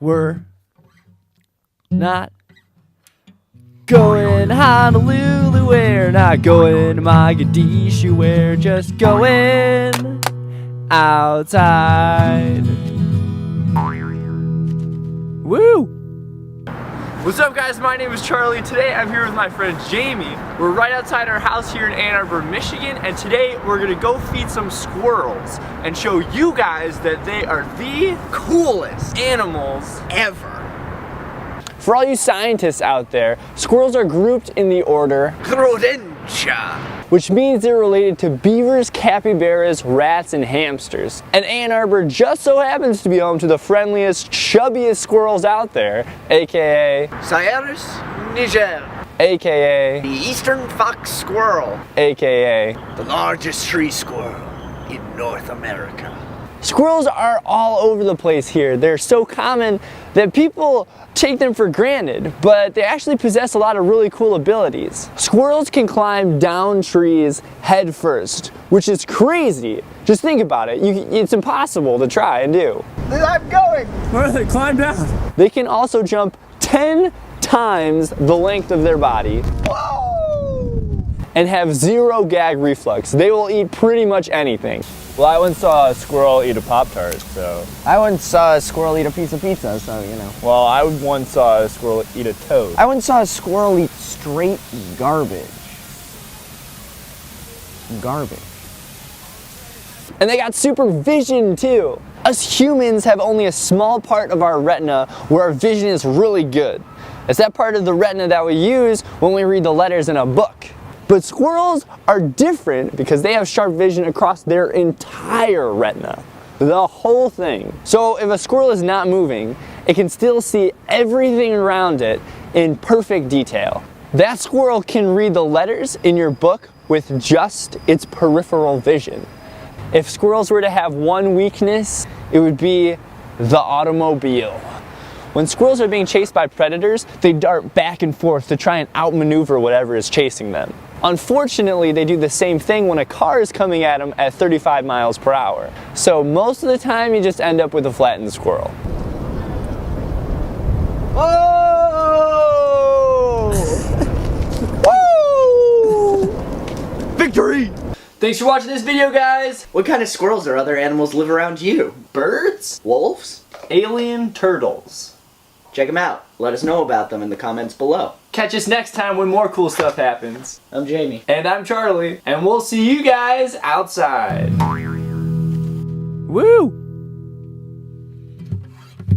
We're not going to Honolulu, we're not going to Mogadishu, we're just going outside. Woo! What's up, guys? My name is Charlie. Today I'm here with my friend Jamie. We're right outside our house here in Ann Arbor, Michigan, and today we're gonna go feed some squirrels and show you guys that they are the coolest animals ever. For all you scientists out there, squirrels are grouped in the order Rodentia, which means they're related to beavers, capybaras, rats, and hamsters. And Ann Arbor just so happens to be home to the friendliest, chubbiest squirrels out there, aka Sierras Niger, aka the eastern fox squirrel, aka the largest tree squirrel in North America. Squirrels are all over the place here. They're so common that people take them for granted, but they actually possess a lot of really cool abilities. Squirrels can climb down trees head first, which is crazy. Just think about it. It's impossible to try and do. I'm going! Where do they climb down? They can also jump 10 times the length of their body. Whoa! And have zero gag reflex. They will eat pretty much anything. Well, I once saw a squirrel eat a Pop-Tart, so... I once saw a squirrel eat a piece of pizza, so you know. Well, I once saw a squirrel eat a toad. I once saw a squirrel eat straight garbage. Garbage. And they got supervision too. Us humans have only a small part of our retina where our vision is really good. It's that part of the retina that we use when we read the letters in a book. But squirrels are different because they have sharp vision across their entire retina. The whole thing. So if a squirrel is not moving, it can still see everything around it in perfect detail. That squirrel can read the letters in your book with just its peripheral vision. If squirrels were to have one weakness, it would be the automobile. When squirrels are being chased by predators, they dart back and forth to try and outmaneuver whatever is chasing them. Unfortunately, they do the same thing when a car is coming at them at 35 miles per hour. So most of the time, you just end up with a flattened squirrel. Oh! Woo! Victory! Thanks for watching this video, guys. What kind of squirrels or other animals live around you? Birds? Wolves? Alien turtles. Check them out. Let us know about them in the comments below. Catch us next time when more cool stuff happens. I'm Jamie. And I'm Charlie. And we'll see you guys outside. Woo!